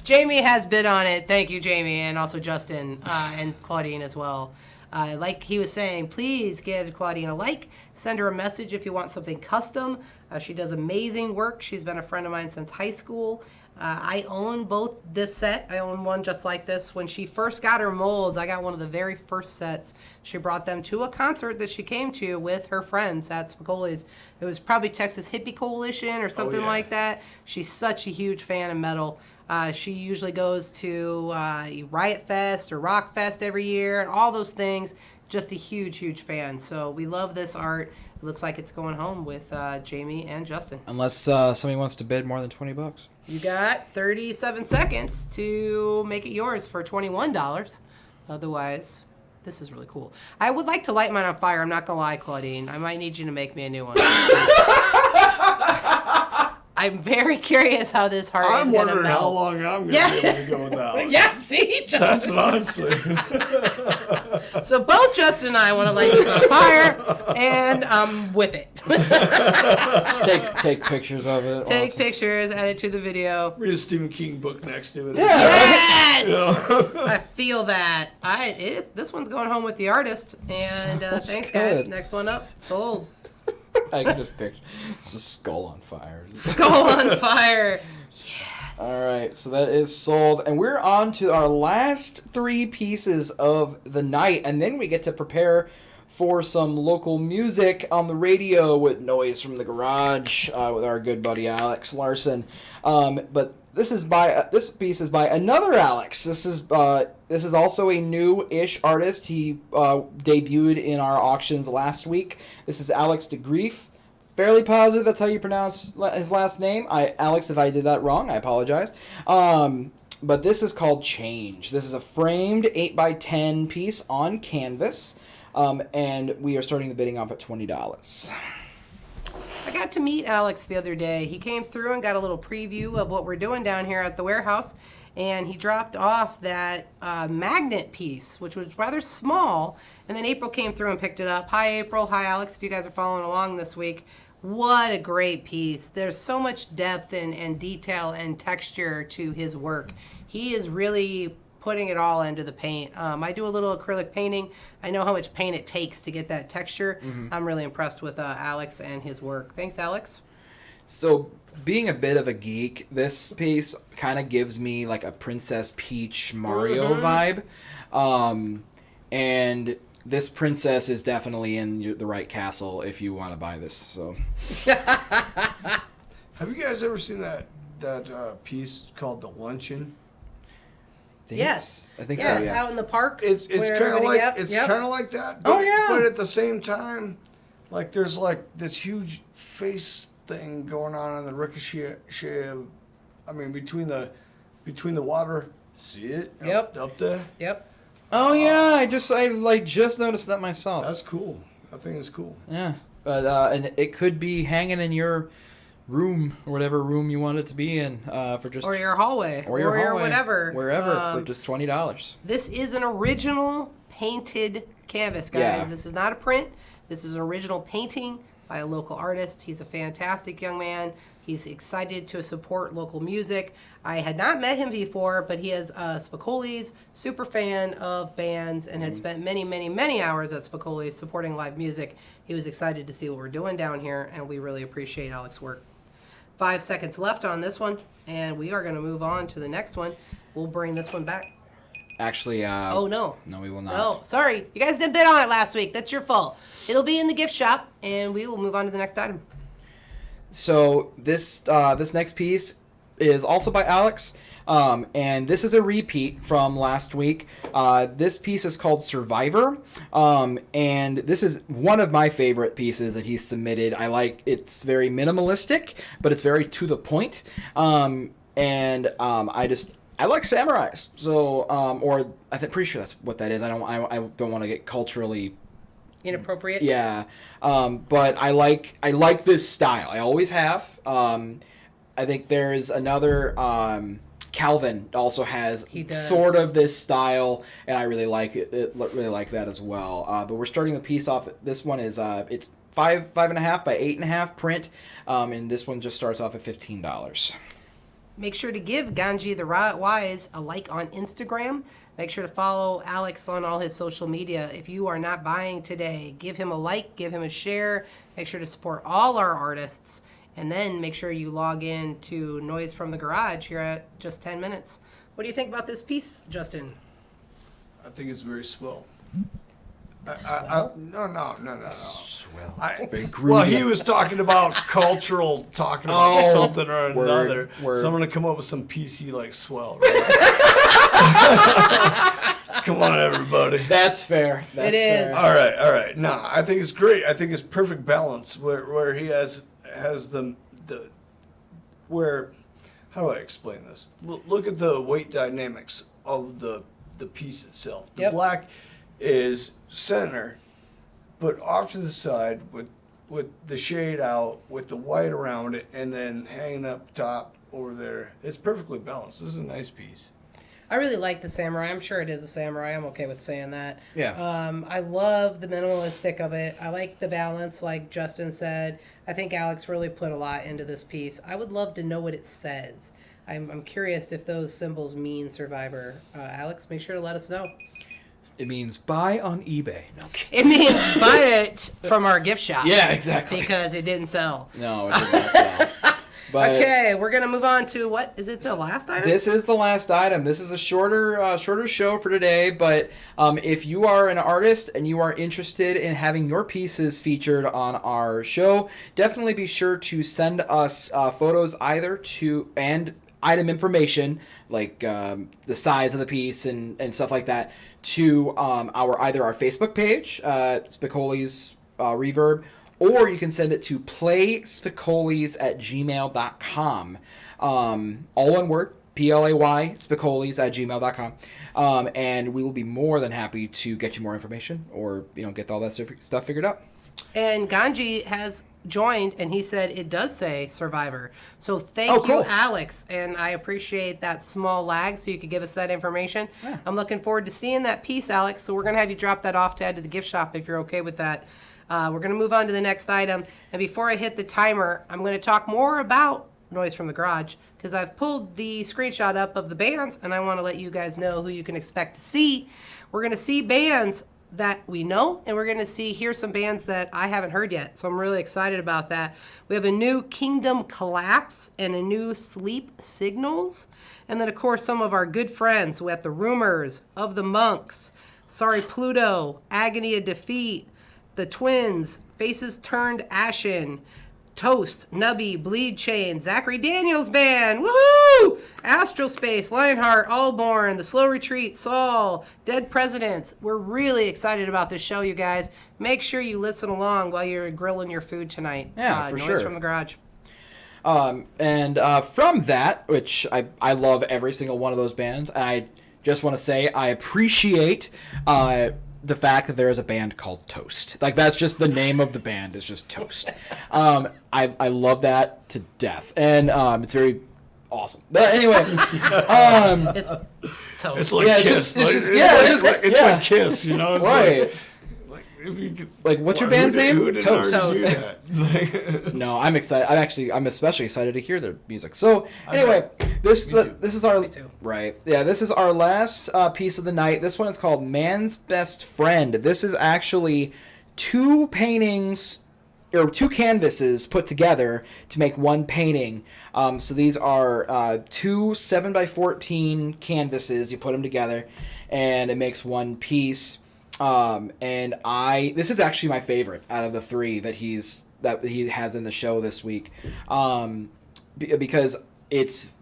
B: Jamie has bid on it. Thank you, Jamie, and also Justin and Claudine as well. Like he was saying, please give Claudine a like. Send her a message if you want something custom. She does amazing work. She's been a friend of mine since high school. I own both this set. I own one just like this. When she first got her molds, I got one of the very first sets. She brought them to a concert that she came to with her friends at Spicolis. It was probably Texas Hippie Coalition or something like that. She's such a huge fan of metal. She usually goes to Riot Fest or Rock Fest every year, and all those things. Just a huge, huge fan. So we love this art. It looks like it's going home with Jamie and Justin.
A: Unless somebody wants to bid more than $20.
B: You got 37 seconds to make it yours for $21. Otherwise, this is really cool. I would like to light mine on fire. I'm not going to lie, Claudine. I might need you to make me a new one. I'm very curious how this heart is going to melt.
C: I'm wondering how long I'm going to be able to go without.
B: Yeah, see?
C: That's honestly.
B: So both Justin and I want to light this on fire, and I'm with it.
A: Just take pictures of it.
B: Take pictures, add it to the video.
C: Read a Stephen King book next to it.
B: Yes! I feel that. This one's going home with the artist. And thanks, guys. Next one up. Sold.
A: I can just picture. It's a skull on fire.
B: Skull on fire. Yes.
A: All right, so that is sold. And we're on to our last 3 pieces of the night. And then we get to prepare for some local music on the radio with Noise from the Garage with our good buddy Alex Larson. But this piece is by another Alex. This is also a new-ish artist. He debuted in our auctions last week. This is Alex Degrief. Fairly positive that's how you pronounce his last name. Alex, if I did that wrong, I apologize. But this is called Change. This is a framed 8x10 piece on canvas. And we are starting the bidding off at $20.
B: got to meet Alex the other day. He came through and got a little preview of what we're doing down here at the warehouse, and he dropped off that magnet piece, which was rather small, and then April came through and picked it up. Hi, April. Hi, Alex, if you guys are following along this week. What a great piece. There's so much depth and detail and texture to his work. He is really putting it all into the paint. I do a little acrylic painting. I know how much paint it takes to get that texture. I'm really impressed with Alex and his work. Thanks, Alex.
A: So, being a bit of a geek, this piece kind of gives me like a Princess Peach Mario vibe. And this princess is definitely in the right castle if you want to buy this. So,
C: Have you guys ever seen that piece called The Luncheon?
B: Yes.
A: I think
B: yes,
A: so, yeah.
B: out in the park.
C: It's kind of like kind of like that. But,
A: Oh, yeah.
C: But at the same time, like there's like this huge face thing going on the ricochet. I mean, between the water. See it?
B: Yep.
C: Up there.
B: Yep.
A: Oh yeah, I just noticed that myself.
C: That's cool. That thing is cool.
A: Yeah, but and it could be hanging in your room or whatever room you want it to be in for just
B: Or your hallway.
A: or your hallway,
B: whatever.
A: wherever for just $20.
B: This is an original painted canvas, guys.
A: Yeah.
B: This is not a print. This is an original painting by a local artist. He's a fantastic young man. He's excited to support local music. I had not met him before, but he is Spicolis, super fan of bands, and had spent many, many, many hours at Spicolis supporting live music. He was excited to see what we're doing down here, and we really appreciate Alex's work. 5 seconds left on this one, and we are going to move on to the next one. We'll bring this one back.
A: Actually,
B: Oh, no.
A: no, we will not.
B: Oh, sorry. You guys didn't bid on it last week. That's your fault. It'll be in the gift shop, and we will move on to the next item.
A: So this next piece is also by Alex, and this is a repeat from last week. This piece is called Survivor, and this is one of my favorite pieces that he's submitted. It's very minimalistic, but it's very to the point, and I like samurais. So, or I'm pretty sure that's what that is. I don't want to get culturally
B: Inappropriate?
A: Yeah, but I like this style. I always have. I think there's another Calvin also has sort of this style, and I really like it. Really like that as well. But we're starting the piece off. This one is it's 5.5 by 8.5 print, and this one just starts off at $15.
B: Make sure to give Ganji the Wise a like on Instagram. Make sure to follow Alex on all his social media. If you are not buying today, give him a like, give him a share. Make sure to support all our artists. And then make sure you log in to Noise from the Garage here at just 10 minutes. What do you think about this piece, Justin?
C: I think it's very swell. No.
A: Swell.
C: Well, he was talking about cultural, talking about something or another.
A: Word.
C: So I'm going to come up with some PC like swell. Right? Come on, everybody.
A: That's fair.
B: It is.
C: All right. No, I think it's great. I think it's perfect balance where he has the where. How do I explain this? Look at the weight dynamics of the piece itself. The black is center, but off to the side with the shade out, with the white around it, and then hanging up top over there. It's perfectly balanced. This is a nice piece.
B: I really like the samurai. I'm sure it is a samurai. I'm okay with saying that.
A: Yeah.
B: I love the minimalistic of it. I like the balance, like Justin said. I think Alex really put a lot into this piece. I would love to know what it says. I'm curious if those symbols mean Survivor. Alex, make sure to let us know.
A: It means buy on eBay. No kidding.
B: It means buy it from our gift shop.
A: Yeah, exactly.
B: Because it didn't sell.
A: No, it did not sell. But
B: Okay, we're going to move on to what? Is it the last item?
A: this is the last item. This is a shorter show for today, but if you are an artist and you are interested in having your pieces featured on our show, definitely be sure to send us photos and item information, like the size of the piece and stuff like that, to either our Facebook page, Spicolis Reverb, or you can send it to playspicolis@gmail.com. All one word, PLAY, spicolis@gmail.com. And we will be more than happy to get you more information or get all that stuff figured out.
B: And Ganji has joined, and he said it does say Survivor. So thank
A: cool.
B: you, Alex, and I appreciate that small lag so you could give us that information.
A: Yeah.
B: I'm looking forward to seeing that piece, Alex, so we're going to have you drop that off to add to the gift shop if you're okay with that. We're going to move on to the next item, and before I hit the timer, I'm going to talk more about Noise from the Garage, because I've pulled the screenshot up of the bands, and I want to let you guys know who you can expect to see. We're going to see bands that we know, and we're going to hear some bands that I haven't heard yet, so I'm really excited about that. We have a new Kingdom Collapse and a new Sleep Signals, and then of course some of our good friends with the Rumors, Of the Monks, Sorry Pluto, Agony of Defeat, The Twins, Faces Turned Ashen, Toast, Nubby, Bleed Chain, Zachary Daniels Band, woohoo! Astral Space, Lionheart, Allborn, The Slow Retreat, Saul, Dead Presidents. We're really excited about this show, you guys. Make sure you listen along while you're grilling your food tonight.
A: Yeah, for
B: Noise
A: sure.
B: from the Garage.
A: And from that, which I love every single one of those bands, and I just want to say I appreciate the fact that there is a band called Toast. Like, that's just the name of the band is just Toast. I love that to death, and it's very awesome. But anyway,
B: It's Toast.
C: It's like
A: Yeah, it's
C: Kiss.
A: just- it's just-
C: Like,
A: yeah, it's
C: it's
A: just-
C: like, it's
A: yeah.
C: like Kiss, you know? It's
A: right.
C: Like if you could,
A: Like, what's your
C: who
A: band's
C: did-
A: name?
C: Who did
A: Toast.
C: ours do that? Like,
A: No, I'm excited. I'm especially excited to hear their music. So anyway, this is our
B: too.
A: right. Yeah, this is our last piece of the night. This one is called Man's Best Friend. This is actually two paintings or two canvases put together to make one painting. So these are two 7x14 canvases. You put them together, and it makes one piece. And this is actually my favorite out of the three that he has in the show this week, because it's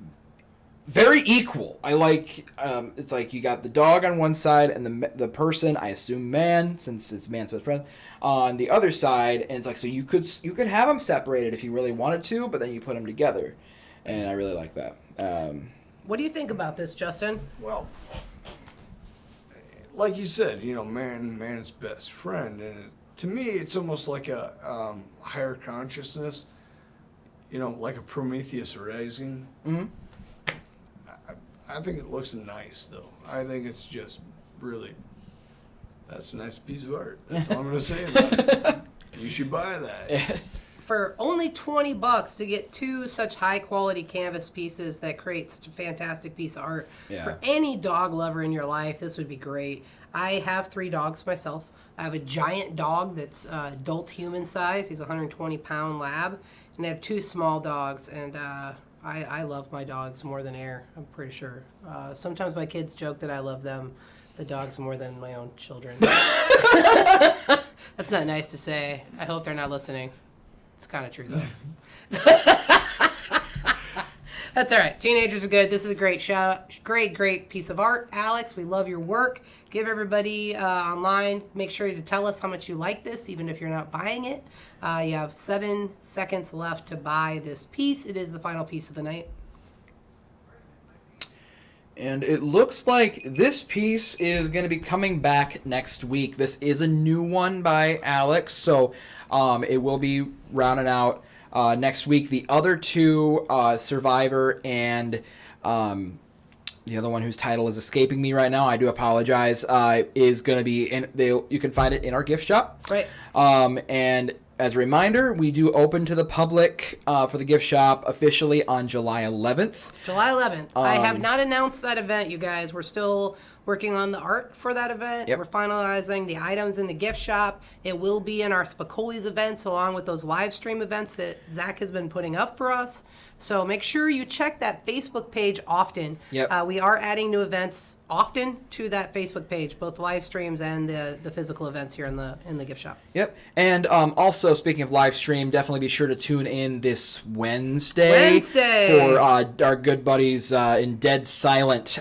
A: very equal. I like it's like you got the dog on one side and the person, I assume man, since it's man's best friend, on the other side, and it's like so you could have them separated if you really wanted to, but then you put them together, and I really like that.
B: What do you think about this, Justin?
C: well, like you said, you know, man's best friend, and to me, it's almost like a higher consciousness. You know, like a Prometheus rising.
A: Mm-hmm.
C: I think it looks nice, though. I think it's just really. That's a nice piece of art. That's all I'm gonna say about it. You should buy that.
B: For only $20 to get two such high quality canvas pieces that create such a fantastic piece of art.
A: Yeah.
B: For any dog lover in your life, this would be great. I have 3 dogs myself. I have a giant dog that's adult human size. He's a 120-pound lab. And I have 2 small dogs, and I love my dogs more than air, I'm pretty sure. Sometimes my kids joke that I love the dogs more than my own children. That's not nice to say. I hope they're not listening. It's kind of true, though. That's all right. Teenagers are good. This is a great show. Great piece of art. Alex, we love your work. Give everybody online, make sure to tell us how much you like this, even if you're not buying it. You have 7 seconds left to buy this piece. It is the final piece of the night.
A: And it looks like this piece is going to be coming back next week. This is a new one by Alex, so it will be rounding out next week. The other 2, Survivor and the other one whose title is escaping me right now, I do apologize, is going to be you can find it in our gift shop.
B: Right.
A: And as a reminder, we do open to the public for the gift shop officially on July 11th.
B: July 11th. I have not announced that event, you guys. We're still working on the art for that event.
A: Yep.
B: We're finalizing the items in the gift shop. It will be in our Spicolis events along with those live stream events that Zach has been putting up for us. So make sure you check that Facebook page often.
A: Yep.
B: We are adding new events often to that Facebook page, both live streams and the physical events here in the gift shop.
A: Yep. And also, speaking of live stream, definitely be sure to tune in this Wednesday. For our good buddies in Dead Silent.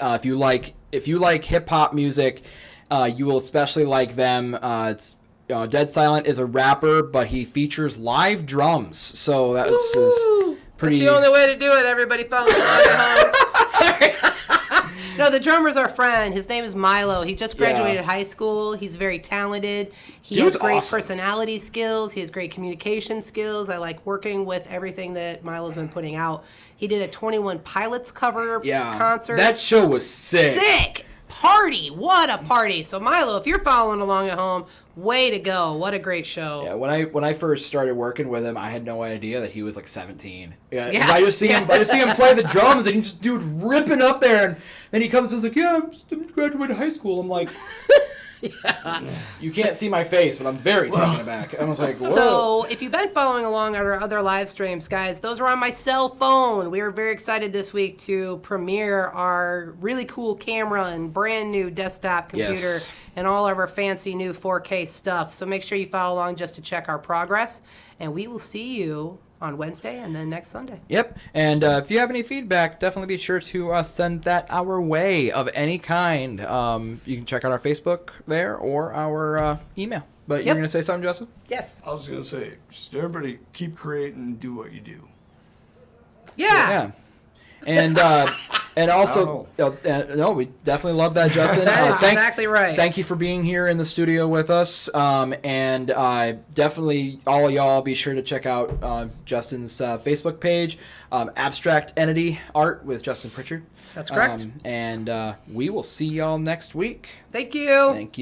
A: If you like hip hop music, you will especially like them. Dead Silent is a rapper, but he features live drums. So that is pretty.
B: That's the only way to do it. Everybody follow along at home. Sorry. No, the drummer's our friend. His name is Milo. He just graduated high school. He's very talented. He has great personality skills. He has great communication skills. I like working with everything that Milo's been putting out. He did a 21 Pilots cover concert.
A: That show was sick.
B: Sick! Party! What a party! So Milo, if you're following along at home, way to go! What a great show!
A: Yeah, when I first started working with him, I had no idea that he was like 17. Yeah. I just see him play the drums, and he's just dude ripping up there, and then he comes and is like, "Yeah, I'm graduating high school." I'm like, You can't see my face, but I'm very taken aback. I was like, whoa.
B: So, if you've been following along on our other live streams, guys, those are on my cell phone. We are very excited this week to premiere our really cool camera and brand new desktop computer and all of our fancy new 4K stuff. So make sure you follow along just to check our progress. And we will see you on Wednesday and then next Sunday.
A: Yep. And if you have any feedback, definitely be sure to send that our way of any kind. You can check out our Facebook there or our email. But you're going to say something, Justin?
B: Yes.
C: I was going to say, just everybody keep creating and do what you do.
B: Yeah.
A: And also, no, we definitely love that, Justin.
B: That is exactly right.
A: Thank you for being here in the studio with us. And definitely, all of y'all, be sure to check out Justin's Facebook page, Abstract Entity Art with Justin Pritchard.
B: That's correct.
A: And we will see y'all next week.
B: Thank you.
A: Thank you.